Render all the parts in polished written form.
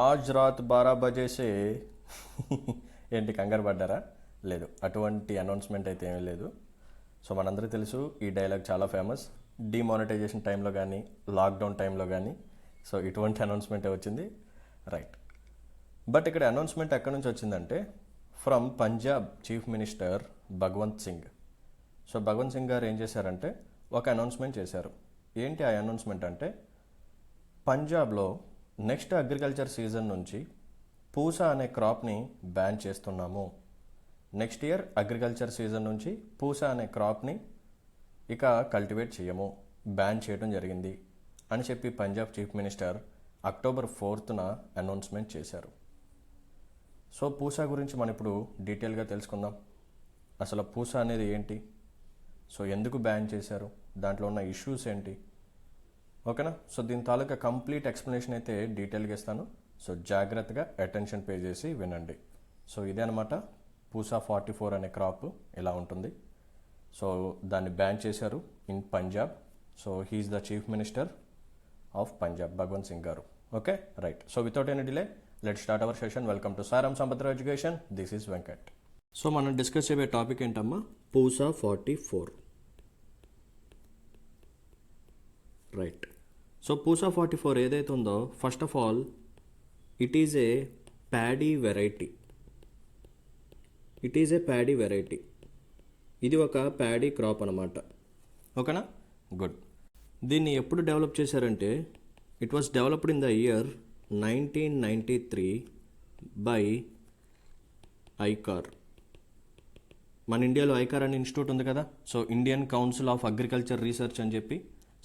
ఆజ్ రాత్ 12 బజే సే ఏంటి కంగారు పడ్డారా? లేదు, అటువంటి అనౌన్స్మెంట్ అయితే ఏమీ లేదు. సో మనందరికీ తెలుసు ఈ డైలాగ్ చాలా ఫేమస్. డిమానిటైజేషన్ టైంలో కానీ లాక్డౌన్ టైంలో కానీ సో ఇటువంటి అనౌన్స్మెంటే వచ్చింది. రైట్. బట్ ఇక్కడ అనౌన్స్మెంట్ ఎక్కడి నుంచి వచ్చిందంటే from Punjab chief minister Bhagwant Singh. So Bhagwant Singh గారు ఏం చేశారంటే ఒక అనౌన్స్మెంట్ చేశారు. ఏంటి ఆ అనౌన్స్మెంట్ అంటే పంజాబ్లో నెక్స్ట్ అగ్రికల్చర్ సీజన్ నుంచి పూసా అనే క్రాప్ని బ్యాన్ చేస్తున్నాము. నెక్స్ట్ ఇయర్ అగ్రికల్చర్ సీజన్ నుంచి పూసా అనే క్రాప్ని ఇక కల్టివేట్ చేయము, బ్యాన్ చేయడం జరిగింది అని చెప్పి పంజాబ్ చీఫ్ మినిస్టర్ అక్టోబర్ 4న అనౌన్స్మెంట్ చేశారు. సో పూసా గురించి మనం ఇప్పుడు డీటెయిల్గా తెలుసుకుందాం. అసలు పూసా అనేది ఏంటి, సో ఎందుకు బ్యాన్ చేశారు, దాంట్లో ఉన్న ఇష్యూస్ ఏంటి, ఓకేనా? సో దీని తాలూకా కంప్లీట్ ఎక్స్ప్లెనేషన్ అయితే డీటెయిల్గా ఇస్తాను. సో జాగ్రత్తగా అటెన్షన్ పే చేసి వినండి. సో ఇదే అనమాట పూసా 44 అనే క్రాప్ ఇలా ఉంటుంది. సో దాన్ని బ్యాన్ చేశారు in Punjab. So he's the chief minister of Punjab Bhagwant Singh garu. Okay, right. So without any delay let start our session. Welcome to Saaram Sampatra education. This is Venkat. So మనం డిస్కస్ చేయబోయే టాపిక్ ఏంటమ్మా, పూసా 44. రైట్. సో పూసా 44 ఏదైతే ఉందో, first of all it is a paddy variety. It is a paddy variety. ఇది ఒక paddy crop అనమాట. ఓకేనా, good. దీన్ని ఎప్పుడు డెవలప్ చేశారంటే it was developed in the year 1993 by ICAR. మన ఇండియాలో ఐకార్ అనే ఇన్స్టిట్యూట్ ఉంది కదా, so Indian council of agriculture research అని చెప్పి.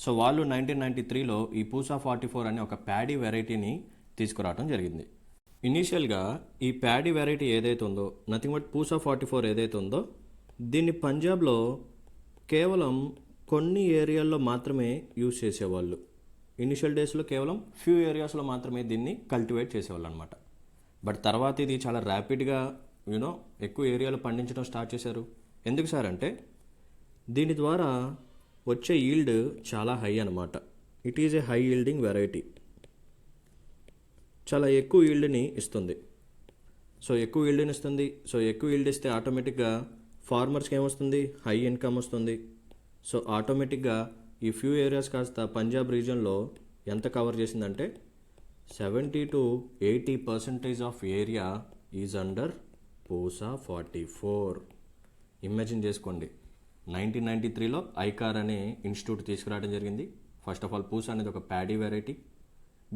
సో వాళ్ళు 1993లో ఈ పూసా 44 అనే ఒక ప్యాడీ వెరైటీని తీసుకురావడం జరిగింది. ఇనీషియల్గా ఈ ప్యాడీ వెరైటీ ఏదైతే ఉందో, నథింగ్ బట్ పూసా 44 ఏదైతే ఉందో, దీన్ని పంజాబ్లో కేవలం కొన్ని ఏరియాల్లో మాత్రమే యూజ్ చేసేవాళ్ళు. ఇనిషియల్ డేస్లో కేవలం ఫ్యూ ఏరియాస్లో మాత్రమే దీన్ని కల్టివేట్ చేసేవాళ్ళు అనమాట. బట్ తర్వాత ఇది చాలా ర్యాపిడ్గా ఎక్కువ ఏరియాలో పండించడం స్టార్ట్ చేశారు. ఎందుకు సార్ అంటే దీని ద్వారా వచ్చే ఈల్డ్ చాలా హై అనమాట. It is A high yielding variety. చాలా ఎక్కువ ఈల్డ్ని ఇస్తుంది. సో ఎక్కువ ఈల్డ్ని ఇస్తుంది. సో ఎక్కువ ఈల్డ్ ఇస్తే ఆటోమేటిక్గా ఫార్మర్స్కి ఏమొస్తుంది, హై ఇన్కమ్ వస్తుంది. సో ఆటోమేటిక్గా ఈ ఫ్యూ ఏరియాస్ కాస్త పంజాబ్ రీజియన్లో ఎంత కవర్ చేసిందంటే 70-80% of area is under Pusa 44. Imagine చేసుకోండి, 1993లో ఐకార్ అనే ఇన్స్టిట్యూట్ తీసుకురావడం జరిగింది. ఫస్ట్ ఆఫ్ ఆల్ పూసా అనేది ఒక ప్యాడీ వెరైటీ.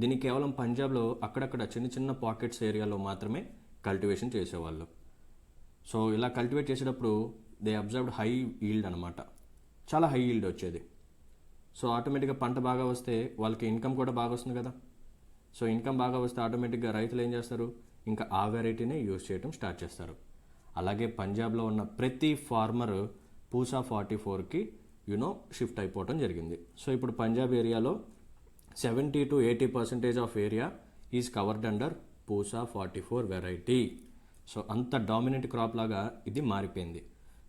దీన్ని కేవలం పంజాబ్లో అక్కడక్కడ చిన్న చిన్న పాకెట్స్ ఏరియాలో మాత్రమే కల్టివేషన్ చేసేవాళ్ళు. సో ఇలా కల్టివేట్ చేసేటప్పుడు దే అబ్జర్వ్డ్ హై ఈల్డ్ అనమాట. చాలా హై ఈల్డ్ వచ్చేది. సో ఆటోమేటిక్గా పంట బాగా వస్తే వాళ్ళకి ఇన్కమ్ కూడా బాగా వస్తుంది కదా. సో ఇన్కమ్ బాగా వస్తే ఆటోమేటిక్గా రైతులు ఏం చేస్తారు, ఇంకా ఆ వెరైటీనే యూజ్ చేయడం స్టార్ట్ చేస్తారు. అలాగే పంజాబ్లో ఉన్న ప్రతి ఫార్మర్ పూసా 44కి షిఫ్ట్ అయిపోవడం జరిగింది. సో ఇప్పుడు పంజాబ్ ఏరియాలో 70-80% of area is covered under Pusa 44 variety. So అంత డామినెంట్ క్రాప్ లాగా ఇది మారిపోయింది.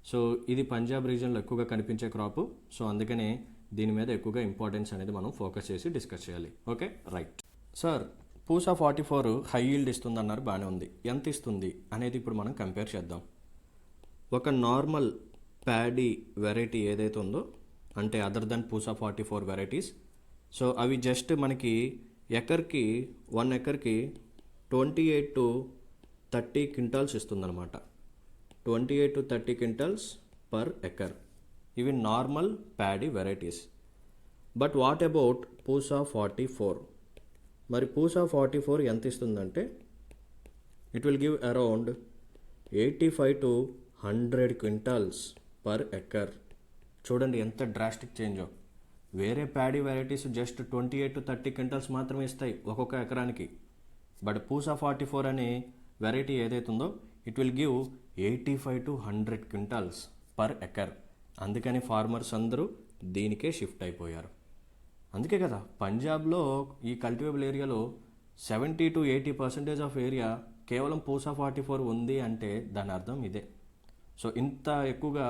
సో ఇది పంజాబ్ రీజియన్లో ఎక్కువగా కనిపించే క్రాప్. సో అందుకనే దీని మీద ఎక్కువగా ఇంపార్టెన్స్ అనేది మనం ఫోకస్ చేసి డిస్కస్ చేయాలి. Okay, right. Sir Pusa 44 high yield ఇస్తుంది అన్నారు, బాగానే ఉంది. ఎంత ఇస్తుంది అనేది ఇప్పుడు మనం కంపేర్ చేద్దాం. ఒక నార్మల్ ప్యాడీ వెరైటీ ఏదైతే ఉందో, అంటే other than Pusa 44 varieties, so అవి జస్ట్ మనకి ఎకర్కి 1 ఎకర్కి 28-30 క్వింటాల్స్ ఇస్తుందన్నమాట. 28-30 క్వింటాల్స్ పర్ ఎకర్. ఇవి normal paddy varieties. But what about Pusa 44? మరి పూసా 44 ఎంత ఇస్తుందంటే it will give around 85-100 quintals per acre. చూడండి ఎంత డ్రాస్టిక్ చేంజో. వేరే ప్యాడీ వెరైటీస్ జస్ట్ 28-30 క్వింటాల్స్ మాత్రమే ఇస్తాయి ఒక్కొక్క ఎకరానికి. బట్ పూసా 44 అనే వెరైటీ ఏదైతే ఉందో it will give 85-100 quintals per acre. అందుకని ఫార్మర్స్ అందరూ దీనికే షిఫ్ట్ అయిపోయారు. అందుకే కదా పంజాబ్లో ఈ కల్టివేబుల్ ఏరియాలో 70-80% ఆఫ్ ఏరియా కేవలం పూసా 44 ఉంది అంటే దాని అర్థం ఇదే. సో ఇంత ఎక్కువగా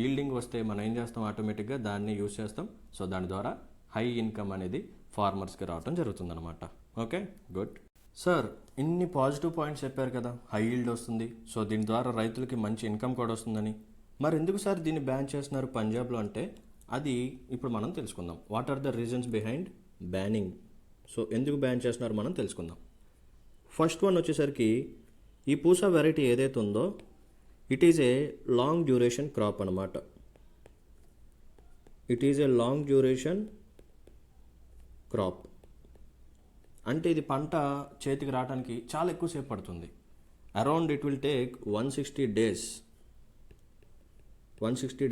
ఈల్డింగ్ వస్తే మనం ఏం చేస్తాం, ఆటోమేటిక్గా దాన్ని యూజ్ చేస్తాం. సో దాని ద్వారా హై ఇన్కమ్ అనేది ఫార్మర్స్కి రావడం జరుగుతుందన్నమాట. Okay, good. సార్, ఇన్ని పాజిటివ్ పాయింట్స్ చెప్పారు కదా, హై ఈల్డ్ వస్తుంది, సో దీని ద్వారా రైతులకి మంచి ఇన్కమ్ కూడా వస్తుందని. మరి ఎందుకు సార్ దీన్ని బ్యాన్ చేస్తున్నారు పంజాబ్లో అంటే, అది ఇప్పుడు మనం తెలుసుకుందాం. What are the reasons behind banning? So ఎందుకు బ్యాన్ చేస్తున్నారు మనం తెలుసుకుందాం. ఫస్ట్ వన్ వచ్చేసరికి, ఈ పూసా వెరైటీ ఏదైతే ఉందో it is a long duration crop అనమాట. It is a long duration crop అంటే ఇది పంట చేతికి రావడానికి చాలా ఎక్కువసేపు పడుతుంది. Around it will take 160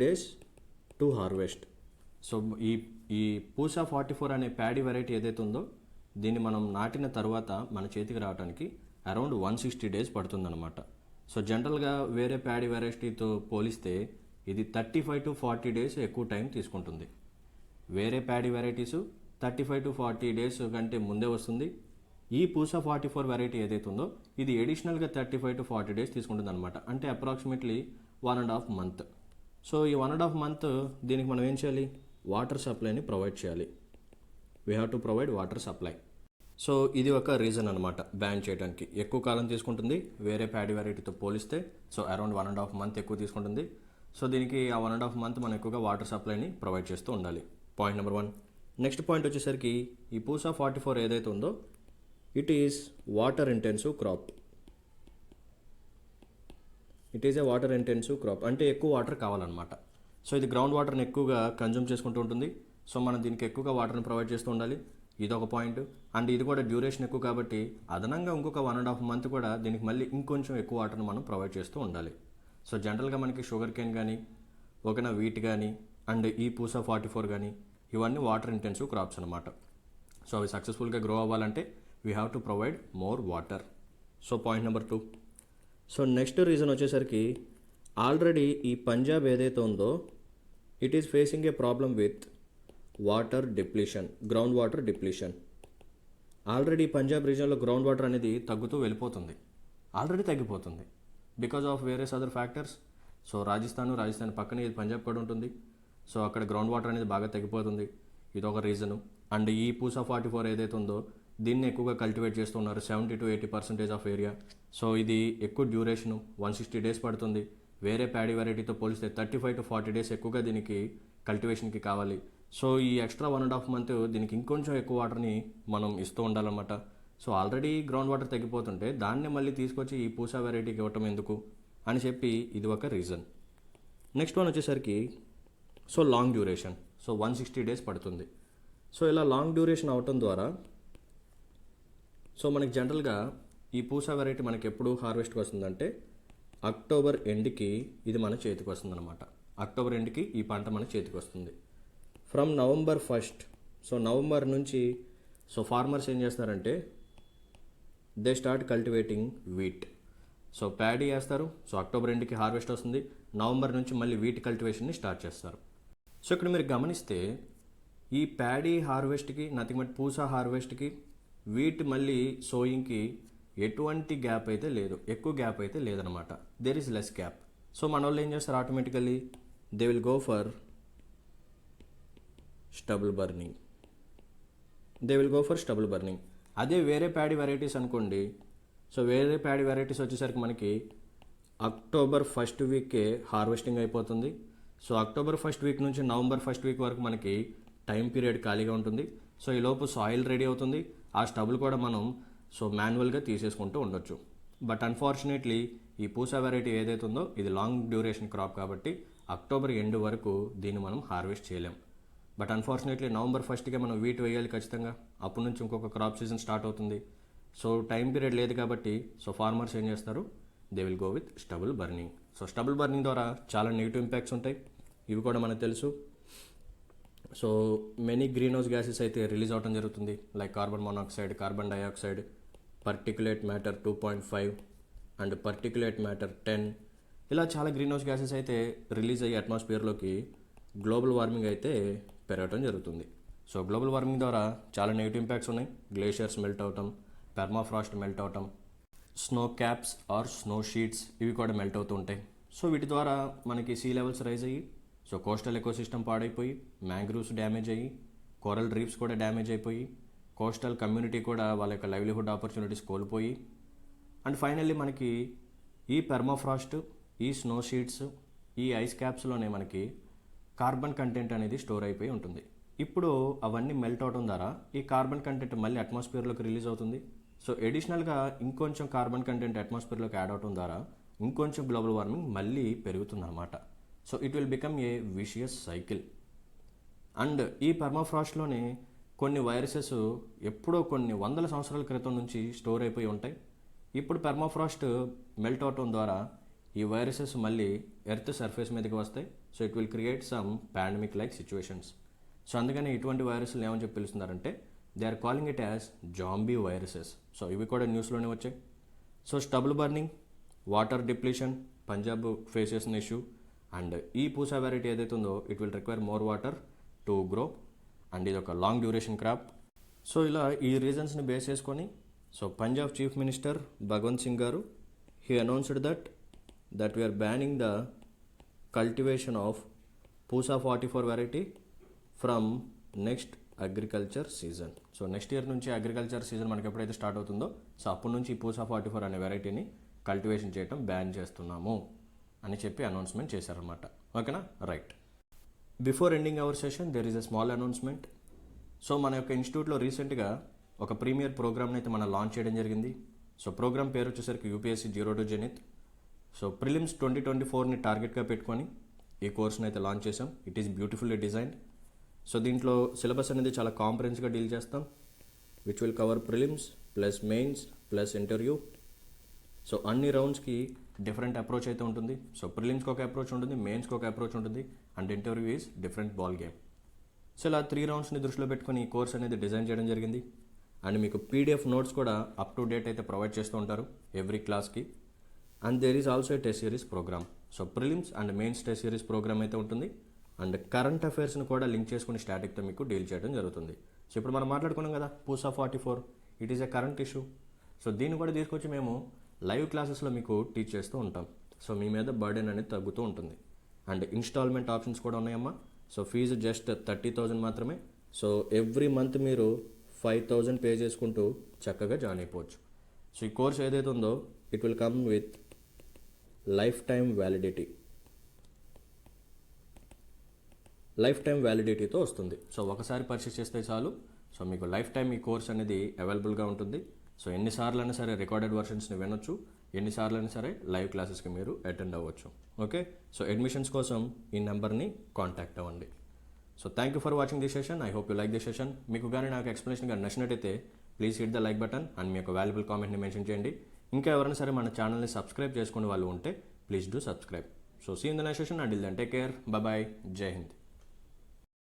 days to harvest. So ఈ ఈ పూసా 44 అనే ప్యాడీ వెరైటీ ఏదైతే ఉందో దీన్ని మనం నాటిన తర్వాత మన చేతికి రావడానికి అరౌండ్ 160 డేస్ పడుతుందన్నమాట. సో జనరల్గా వేరే ప్యాడీ వెరైటీతో పోలిస్తే ఇది 35 to 40 డేస్ ఎక్కువ టైం తీసుకుంటుంది. వేరే ప్యాడీ వెరైటీస్ 35 to 40 డేస్ కంటే ముందే వస్తుంది. ఈ పూసా 44 వెరైటీ ఏదైతే ఉందో ఇది ఎడిషనల్గా 35 to 40 డేస్ తీసుకుంటుంది అనమాట. అంటే అప్రాక్సిమేట్లీ 1.5 month. సో ఈ 1.5 month దీనికి మనం ఏం చేయాలి? వాటర్ సప్లైని ప్రొవైడ్ చేయాలి. We have to provide water supply. So ఇది ఒక రీజన్ అనమాట బ్యాన్ చేయడానికి. ఎక్కువ కాలం తీసుకుంటుంది వేరే ప్యాడీ వెరైటీతో పోలిస్తే. సో అరౌండ్ 1.5 month ఎక్కువ తీసుకుంటుంది. సో దీనికి ఆ 1.5 month మనం ఎక్కువగా వాటర్ సప్లైని ప్రొవైడ్ చేస్తూ ఉండాలి. Point number 1. నెక్స్ట్ పాయింట్ వచ్చేసరికి, ఈ పూసా 44 ఏదైతే ఉందో it is water intensive crop. It is a water intensive crop అంటే ఎక్కువ వాటర్ కావాలన్నమాట. సో ఇది గ్రౌండ్ వాటర్ని ఎక్కువగా కన్జ్యూమ్ చేసుకుంటూ ఉంటుంది. సో మనం దీనికి ఎక్కువగా వాటర్ని ప్రొవైడ్ చేస్తూ ఉండాలి. ఇది ఒక పాయింట్. అండ్ ఇది కూడా డ్యూరేషన్ ఎక్కువ కాబట్టి అదనంగా ఇంకొక 1.5 month కూడా దీనికి మళ్ళీ ఇంకొంచెం ఎక్కువ వాటర్ని మనం ప్రొవైడ్ చేస్తూ ఉండాలి. సో జనరల్గా మనకి షుగర్ కేన్ కానీ ఒకనా వీట్ కానీ అండ్ ఈ పూసా 44 కానీ ఇవన్నీ వాటర్ ఇంటెన్సివ్ క్రాప్స్ అనమాట. సో అవి సక్సెస్ఫుల్గా గ్రో అవ్వాలంటే we have to provide more water. So point number 2. So next reason వచ్చేసరికి, ఆల్రెడీ ఈ పంజాబ్ ఏదైతే ఉందో it is facing a problem with water depletion, ground water depletion. Already Punjab రీజన్లో గ్రౌండ్ వాటర్ అనేది తగ్గుతూ వెళ్ళిపోతుంది, ఆల్రెడీ తగ్గిపోతుంది because of various other factors. So Rajasthan పక్కనే ఇది పంజాబ్ కూడా ఉంటుంది. సో అక్కడ గ్రౌండ్ వాటర్ అనేది బాగా తగ్గిపోతుంది, ఇదొక రీజను. అండ్ ఈ పూసా 44 ఏదైతే ఉందో దీన్ని ఎక్కువగా కల్టివేట్ చేస్తున్నారు 70 to 80% ఆఫ్ ఏరియా. సో ఇది ఎక్కువ డ్యూరేషను 160 డేస్ పడుతుంది. వేరే ప్యాడీ వెరైటీతో పోలిస్తే 35 to 40 డేస్ ఎక్కువగా దీనికి కల్టివేషన్కి కావాలి. సో ఈ ఎక్స్ట్రా 1.5 month దీనికి ఇంకొంచెం ఎక్కువ వాటర్ని మనం ఇస్తూ ఉండాలన్నమాట. సో ఆల్రెడీ గ్రౌండ్ వాటర్ తగ్గిపోతుంటే దాన్ని మళ్ళీ తీసుకొచ్చి ఈ పూసా వెరైటీకి ఇవ్వటం ఎందుకు అని చెప్పి ఇది ఒక రీజన్. నెక్స్ట్ వన్ వచ్చేసరికి, so long duration. So 160 days పడుతుంది. సో ఇలా లాంగ్ డ్యూరేషన్ అవటం ద్వారా సో మనకి జనరల్గా ఈ పూసా వెరైటీ మనకి ఎప్పుడు హార్వెస్ట్కి వస్తుందంటే అక్టోబర్ ఎండ్కి ఇది మన చేతికి వస్తుందన్నమాట. అక్టోబర్ ఎండ్కి ఈ పంట మన చేతికి వస్తుంది. From November 1st, so November నుంచి సో ఫార్మర్స్ ఏం చేస్తారంటే they start cultivating wheat. So paddy వేస్తారు. సో అక్టోబర్ ఎండ్కి హార్వెస్ట్ వస్తుంది. నవంబర్ నుంచి మళ్ళీ వీట్ కల్టివేషన్ని స్టార్ట్ చేస్తారు. సో ఇక్కడ మీరు గమనిస్తే ఈ ప్యాడీ హార్వెస్ట్కి నథింగ్ బట్ పూసా హార్వెస్ట్కి వీట్ మళ్ళీ సోయింగ్కి ఎటువంటి గ్యాప్ అయితే లేదు, ఎక్కువ గ్యాప్ అయితే లేదనమాట. There is less gap. So మన వాళ్ళు ఏం చేస్తారు, automatically they will go for stubble burning. అదే వేరే ప్యాడీ వెరైటీస్ అనుకోండి. సో వేరే ప్యాడీ వెరైటీస్ వచ్చేసరికి మనకి అక్టోబర్ 1st వీకే హార్వెస్టింగ్ అయిపోతుంది. సో అక్టోబర్ 1st వీక్ నుంచి నవంబర్ 1st వీక్ వరకు మనకి టైం పీరియడ్ ఖాళీగా ఉంటుంది. సో ఈ లోపు సాయిల్ రెడీ అవుతుంది. ఆ స్టబుల్ కూడా మనం సో మాన్యువల్గా తీసేసుకుంటూ ఉండొచ్చు. బట్ అన్ఫార్చునేట్లీ ఈ పూసా వెరైటీ ఏదైతే ఉందో ఇది లాంగ్ డ్యూరేషన్ క్రాప్ కాబట్టి అక్టోబర్ ఎండ్ వరకు దీన్ని మనం హార్వెస్ట్ చేయలేం. బట్ అన్ఫార్చునేట్లీ నవంబర్ 1స్ట్కే మనం వీట్ వేయాలి ఖచ్చితంగా. అప్పటి నుంచి ఇంకొక క్రాప్ సీజన్ స్టార్ట్ అవుతుంది. సో టైం పీరియడ్ లేదు కాబట్టి సో ఫార్మర్స్ ఏం చేస్తారు, they will go with stubble burning. So stubble burning ద్వారా చాలా నెగిటివ్ ఇంపాక్ట్స్ ఉంటాయి, ఇవి కూడా మనకు తెలుసు. So many green house gases అయితే రిలీజ్ అవడం జరుగుతుంది, like carbon monoxide, carbon dioxide, particulate matter 2.5 and particulate matter 10. ఇలా చాలా గ్రీన్ హౌస్ గ్యాసెస్ అయితే రిలీజ్ అయ్యి అట్మాస్ఫియర్లోకి గ్లోబల్ వార్మింగ్ అయితే పెరగడం జరుగుతుంది. సో గ్లోబల్ వార్మింగ్ ద్వారా చాలా నెగిటివ్ ఇంపాక్ట్స్ ఉన్నాయి. గ్లేషియర్స్ మెల్ట్ అవటం, పెర్మాఫ్రాస్ట్ మెల్ట్ అవటం, snow caps or snow sheets ఇవి కూడా మెల్ట్ అవుతూ ఉంటాయి. సో వీటి ద్వారా మనకి సీ లెవెల్స్ రైజ్ అయ్యి సో కోస్టల్ ఎకోసిస్టమ్ పాడైపోయి మ్యాంగ్రూవ్స్ డ్యామేజ్ అయ్యి కోరల్ రీఫ్స్ కూడా డ్యామేజ్ అయిపోయి కోస్టల్ కమ్యూనిటీ కూడా వాళ్ళ యొక్క లైవ్లీహుడ్ ఆపర్చునిటీస్ కోల్పోయి, అండ్ ఫైనల్లీ మనకి ఈ పెర్మాఫ్రాస్ట్, ఈ స్నో షీట్స్, ఈ ఐస్ క్యాప్స్లోనే మనకి కార్బన్ కంటెంట్ అనేది స్టోర్ అయిపోయి ఉంటుంది. ఇప్పుడు అవన్నీ మెల్ట్ అవడం ద్వారా ఈ కార్బన్ కంటెంట్ మళ్ళీ అట్మాస్ఫియర్లోకి రిలీజ్ అవుతుంది. సో ఎడిషనల్గా ఇంకొంచెం కార్బన్ కంటెంట్ అట్మాస్ఫియర్లోకి యాడ్ అవడం ద్వారా ఇంకొంచెం గ్లోబల్ వార్మింగ్ మళ్ళీ పెరుగుతుందన్నమాట. So it will become a vicious cycle. And ఈ పర్మాఫ్రాస్ట్లోనే కొన్ని వైరసెస్ ఎప్పుడో కొన్ని వందల సంవత్సరాల క్రితం నుంచి స్టోర్ అయిపోయి ఉంటాయి. ఇప్పుడు పర్మాఫ్రాస్ట్ మెల్ట్ అవటం ద్వారా ఈ వైరసెస్ మళ్ళీ ఎర్త్ సర్ఫేస్ మీదకి వస్తాయి. So it will create some pandemic like situations. So అందుకని ఇటువంటి వైరస్లు ఏమని చెప్పి పిలుస్తున్నారంటే they are calling it as zombie viruses. So ఇవి కూడా న్యూస్లోనే వచ్చాయి. So stubble burning, water depletion Punjab face చేసిన ఇష్యూ. అండ్ ఈ పూసా వెరైటీ ఏదైతే ఉందో it will require more water to grow, and ఇది ఒక లాంగ్ డ్యూరేషన్ క్రాప్. సో ఇలా ఈ రీజన్స్ని బేస్ చేసుకొని so Punjab chief minister Bhagwant Singh గారు he announced that we are banning the cultivation of Pusa 44 variety from next agriculture season. So next year నుంచి agriculture season మనకి ఎప్పుడైతే స్టార్ట్ అవుతుందో సో అప్పటి నుంచి ఈ పూసా 44 అనే వెరైటీని కల్టివేషన్ చేయటం బ్యాన్ చేస్తున్నాము అని చెప్పి అనౌన్స్మెంట్ చేశారనమాట. ఓకేనా, right. Before ending our session there is a small announcement. So మన యొక్క ఇన్స్టిట్యూట్లో రీసెంట్గా ఒక ప్రీమియర్ ప్రోగ్రామ్ని అయితే మనం లాంచ్ చేయడం జరిగింది. సో ప్రోగ్రామ్ పేరు వచ్చేసరికి UPSC zero to zenith. So prelims 2024ని టార్గెట్గా పెట్టుకొని ఈ కోర్స్ని అయితే లాంచ్ చేసాం. It is beautifully designed. So దీంట్లో సిలబస్ అనేది చాలా కాంప్రహెన్సివ్గా డీల్ చేస్తాం, which will cover prelims plus mains plus interview. So అన్ని రౌండ్స్కి డిఫరెంట్ అప్రోచ్ అయితే ఉంటుంది. సో ప్రిలిమ్స్కి ఒక అప్రోచ్ ఉంటుంది, మెయిన్స్కి ఒక అప్రోచ్ ఉంటుంది, and interview is different ball game. So ఇలా 3 రౌండ్స్ని దృష్టిలో పెట్టుకొని ఈ కోర్స్ అనేది డిజైన్ చేయడం జరిగింది. అండ్ మీకు పీడిఎఫ్ నోట్స్ కూడా అప్ టు డేట్ అయితే ప్రొవైడ్ చేస్తూ ఉంటారు ఎవ్రీ క్లాస్కి. And there is also a test series programme. So prelims and mains test series programme అయితే ఉంటుంది. అండ్ కరెంట్ అఫైర్స్ని కూడా లింక్ చేసుకుని స్టాటిక్తో మీకు డీల్ చేయడం జరుగుతుంది. సో ఇప్పుడు మనం మాట్లాడుకున్నాం కదా Pusa 44, it is a current issue. So దీన్ని కూడా తీసుకొచ్చి మేము లైవ్ క్లాసెస్లో మీకు టీచ్ చేస్తూ ఉంటాం. సో మీ మీద బర్డెన్ అనేది తగ్గుతూ ఉంటుంది. అండ్ ఇన్స్టాల్మెంట్ ఆప్షన్స్ కూడా ఉన్నాయమ్మా. సో ఫీజు జస్ట్ 30,000 మాత్రమే. సో ఎవ్రీ మంత్ మీరు 5,000 పే చేసుకుంటూ చక్కగా జాయిన్ అయిపోవచ్చు. సో ఈ కోర్స్ ఏదైతే ఉందో it will come with life time వ్యాలిడిటీతో వస్తుంది. సో ఒకసారి పర్చేస్ చేస్తే చాలు. సో మీకు లైఫ్ టైం ఈ కోర్స్ అనేది అవైలబుల్గా ఉంటుంది. సో ఎన్నిసార్లు అయినా సరే రికార్డెడ్ వర్షన్స్ని వినొచ్చు, ఎన్నిసార్లు అయినా సరే లైవ్ క్లాసెస్కి మీరు అటెండ్ అవ్వచ్చు. ఓకే, సో అడ్మిషన్స్ కోసం ఈ నెంబర్ని కాంటాక్ట్ అవ్వండి. So thank you for watching the session. I hope you like the session. మీకు కానీ నాకు ఎక్స్ప్లెనేషన్ కానీ నచ్చినట్టయితే please hit the like button and మీ యొక్క వాల్యుబుల్ కామెంట్ని మెన్షన్ చేయండి. ఇంకా ఎవరైనా సరే మన ఛానల్ని సబ్స్క్రైబ్ చేసుకునే వాళ్ళు ఉంటే please do subscribe. So see in the next session. Until then take care, bye bye, జై హింద్.